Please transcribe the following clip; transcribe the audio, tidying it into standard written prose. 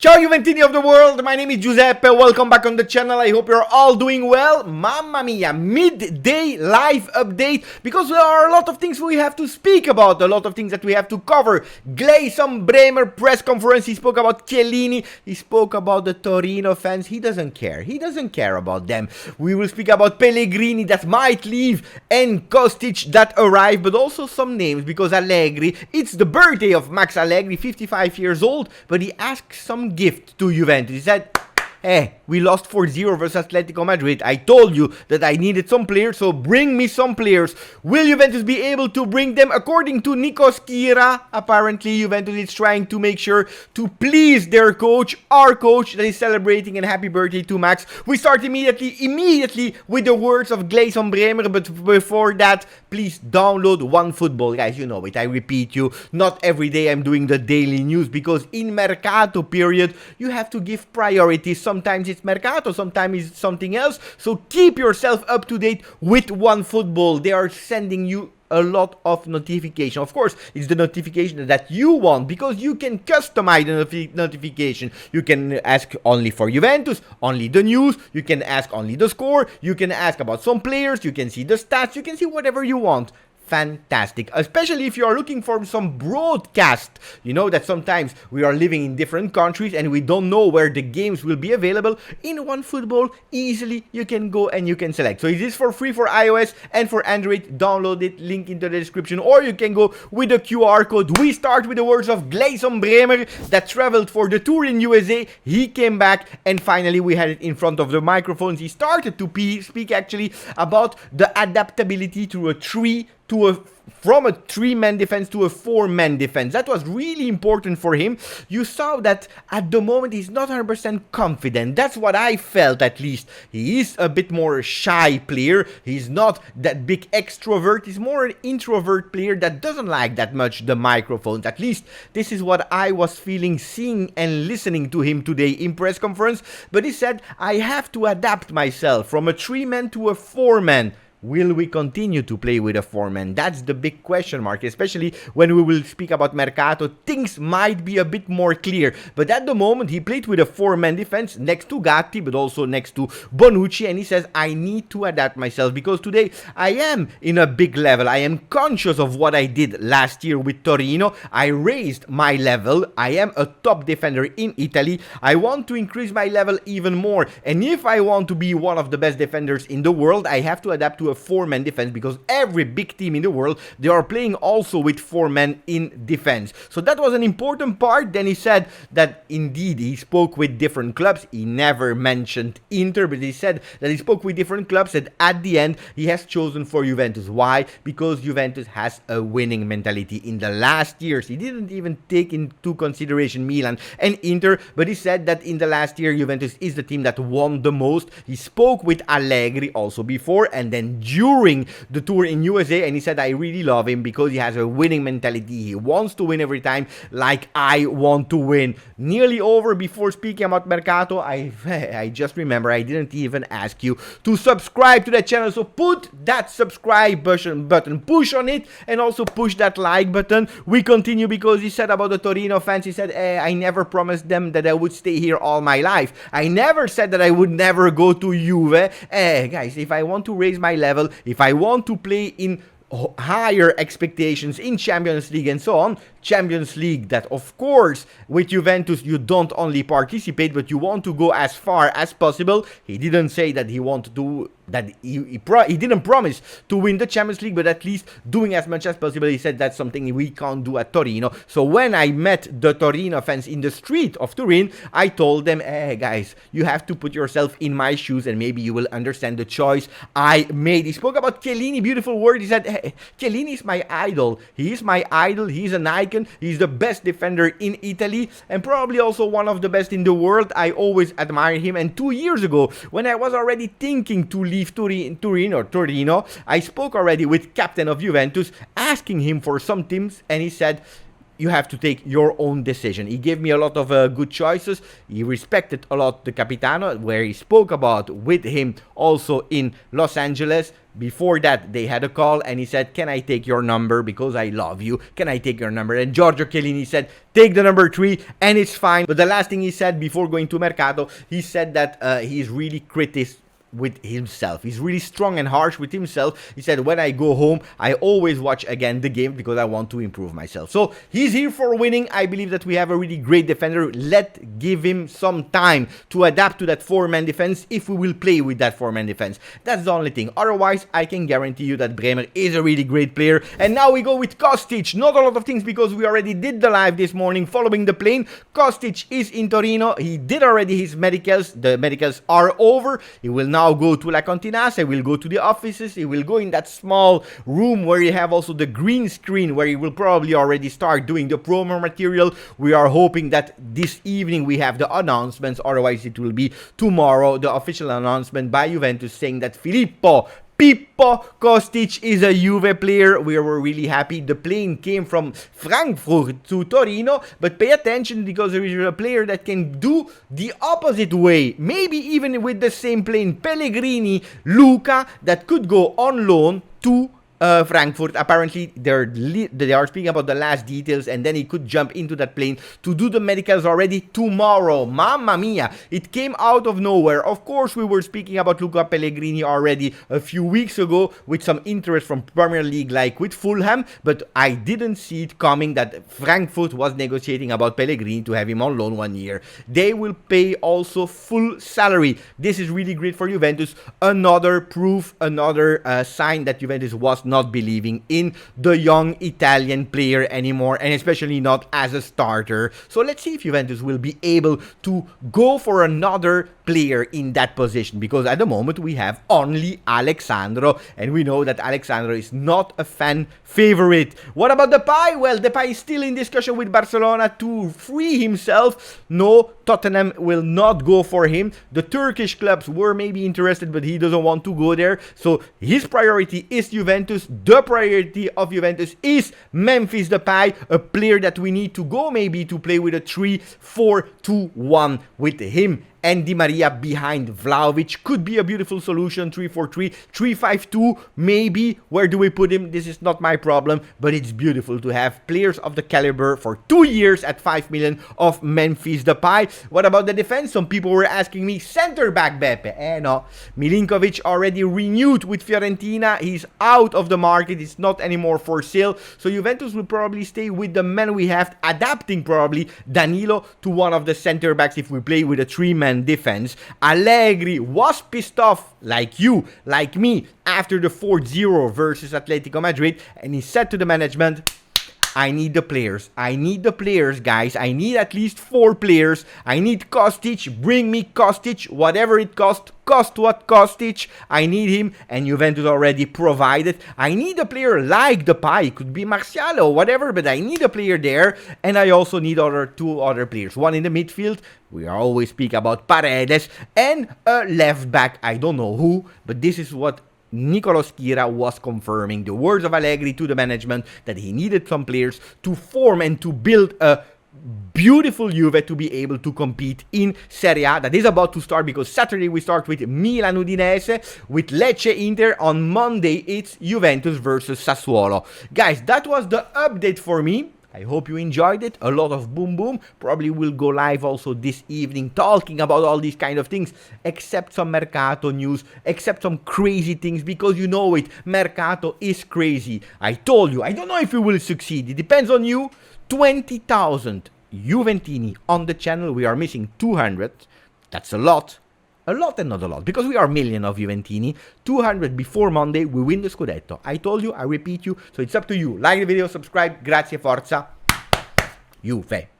Ciao Juventini of the world, my name is Giuseppe, welcome back on the channel, I hope you're all doing well. Mamma mia, midday live update, because there are a lot of things we have to speak about, a lot of things that we have to cover. Gleison Bremer press conference, he spoke about Chiellini, he spoke about the Torino fans, he doesn't care about them. We will speak about Pellegrini that might leave and Kostic that arrive, but also some names, because Allegri, it's the birthday of Max Allegri, 55 years old, but he asked some gift to Juventus. He said, hey, we lost 4-0 versus Atletico Madrid. I told you that I needed some players, so bring me some players. Will Juventus be able to bring them? According to Nico Schira, apparently Juventus is trying to make sure to please their coach, our coach that is celebrating, and happy birthday to Max. We start immediately with the words of Gleison Bremer, but before that, please download OneFootball. Guys, you know it, I repeat you, not every day I'm doing the daily news, because in Mercato period, you have to give priority. Sometimes it's Mercato, sometimes it's something else. So keep yourself up to date with OneFootball. They are sending you a lot of notification. Of course, it's the notification that you want, because you can customize the notification. You can ask only for Juventus, only the news, you can ask only the score, you can ask about some players, you can see the stats, you can see whatever you want. Fantastic, especially if you are looking for some broadcast. You know that sometimes we are living in different countries and we don't know where the games will be available. In OneFootball, easily you can go and you can select. So it is for free for iOS and for Android. Download it, link into the description, or you can go with the QR code. We start with the words of Gleison Bremer that traveled for the tour in USA. He came back and finally we had it in front of the microphones. He started to speak actually about the adaptability from a 3-man defense to a 4-man defense. That was really important for him. You saw that at the moment he's not 100% confident. That's what I felt, at least. He is a bit more shy player. He's not that big extrovert. He's more an introvert player that doesn't like that much the microphones. At least this is what I was feeling, seeing and listening to him today in press conference. But he said, I have to adapt myself from a 3-man to a 4-man. Will we continue to play with a 4-man? That's the big question mark, especially when we will speak about Mercato. Things might be a bit more clear, but at the moment he played with a 4-man defense next to Gatti, but also next to Bonucci, and he says, I need to adapt myself, because today I am in a big level. I am conscious of what I did last year with Torino. I raised my level. I am a top defender in Italy. I want to increase my level even more, and if I want to be one of the best defenders in the world, I have to adapt to a 4-man defense, because every big team in the world, they are playing also with 4 men in defense. So that was an important part. Then he said that indeed he spoke with different clubs. He never mentioned Inter, but he said that he spoke with different clubs, and at the end he has chosen for Juventus. Why? Because Juventus has a winning mentality. In the last years, he didn't even take into consideration Milan and Inter, but he said that in the last year Juventus is the team that won the most. He spoke with Allegri also before and then during the tour in USA, and he said, I really love him because he has a winning mentality. He wants to win every time, like I want to win. Nearly over. Before speaking about Mercato, I just remember I didn't even ask you to subscribe to the channel, so put that subscribe button, push on it, and also push that like button. We continue, because he said about the Torino fans, he said, I never promised them that I would stay here all my life. I never said that I would never go to Juve. Guys, if I want to raise my level, if I want to play in higher expectations in Champions League and so on, Champions League, that of course with Juventus you don't only participate, but you want to go as far as possible. He didn't say that he wanted to, that he didn't promise to win the Champions League, but at least doing as much as possible. He said that's something we can't do at Torino. So when I met the Torino fans in the street of Turin, I told them, hey guys, you have to put yourself in my shoes and maybe you will understand the choice I made. He spoke about Chiellini, beautiful word. He said, hey, Chiellini is my idol. He is my idol. He's an icon. He's the best defender in Italy and probably also one of the best in the world. I always admire him. And 2 years ago, when I was already thinking to leave Torino, I spoke already with captain of Juventus, asking him for some tips, and he said, you have to take your own decision. He gave me a lot of good choices. He respected a lot the Capitano, where he spoke about with him also in Los Angeles. Before that, they had a call and he said, can I take your number because I love you? Can I take your number? And Giorgio Chiellini said, take the number 3 and it's fine. But the last thing he said before going to Mercato, he said that he's really critical with himself. He's really strong and harsh with himself. He said, when I go home, I always watch again the game because I want to improve myself. So he's here for winning. I believe that we have a really great defender. Give him some time to adapt to that 4-man defense if we will play with that 4-man defense. That's the only thing. Otherwise, I can guarantee you that Bremer is a really great player. And now we go with Kostic. Not a lot of things because we already did the live this morning following the plane. Kostic is in Torino. He did already his medicals. The medicals are over. He will now go to La Continace. He will go to the offices. He will go in that small room where you have also the green screen, where he will probably already start doing the promo material. We are hoping that this evening we have the announcements. Otherwise it will be tomorrow, the official announcement by Juventus saying that Pippo Kostic is a Juve player. We were really happy. The plane came from Frankfurt to Torino, but pay attention because there is a player that can do the opposite way. Maybe even with the same plane, Pellegrini, Luca, that could go on loan to Frankfurt. Apparently they are speaking about the last details, and then he could jump into that plane to do the medicals already tomorrow. Mamma mia, it came out of nowhere. Of course, we were speaking about Luca Pellegrini already a few weeks ago with some interest from Premier League like with Fulham, but I didn't see it coming that Frankfurt was negotiating about Pellegrini to have him on loan 1 year. They will pay also full salary. This is really great for Juventus. Another proof, another sign that Juventus was not believing in the young Italian player anymore, and especially not as a starter. So let's see if Juventus will be able to go for another player in that position, because at the moment we have only Alexandro, and we know that Alexandro is not a fan favorite. What about Depay? Well, Depay is still in discussion with Barcelona to free himself. No, Tottenham will not go for him. The Turkish clubs were maybe interested, but he doesn't want to go there. So his priority is Juventus. The priority of Juventus is Memphis Depay, a player that we need to go maybe to play with a 3-4-2-1 with him and Di Maria behind Vlahovic. Could be a beautiful solution. 3-4-3, 3-5-2, maybe. Where do we put him? This is not my problem, but it's beautiful to have players of the caliber for 2 years at 5 million of Memphis Depay. What about the defense? Some people were asking me, center back Beppe. No, Milinkovic already renewed with Fiorentina. He's out of the market. It's not anymore for sale. So Juventus will probably stay with the men we have, adapting probably Danilo to one of the center backs if we play with a 3-man defense. Allegri was pissed off, like you, like me, after the 4-0 versus Atletico Madrid, and he said to the management, I need the players. I need the players, guys. I need at least 4 players. I need Kostic. Bring me Kostic. Whatever it costs. Cost what Kostic. I need him. And Juventus already provided. I need a player like Depay. It could be Martial or whatever. But I need a player there. And I also need 2 other players. One in the midfield. We always speak about Paredes. And a left back. I don't know who. But this is what Nicolo Schira was confirming the words of Allegri to the management, that he needed some players to form and to build a beautiful Juve to be able to compete in Serie A. That is about to start, because Saturday we start with Milan Udinese, with Lecce Inter. On Monday it's Juventus versus Sassuolo. Guys, that was the update for me. I hope you enjoyed it. A lot of boom boom. Probably will go live also this evening talking about all these kind of things, except some Mercato news, except some crazy things, because you know it, Mercato is crazy. I told you, I don't know if we will succeed. It depends on you. 20,000 Juventini on the channel. We are missing 200. That's a lot. A lot and not a lot, because we are a million of Juventini. 200 before Monday, we win the Scudetto. I told you, I repeat you, so it's up to you. Like the video, subscribe, grazie, forza, Juve.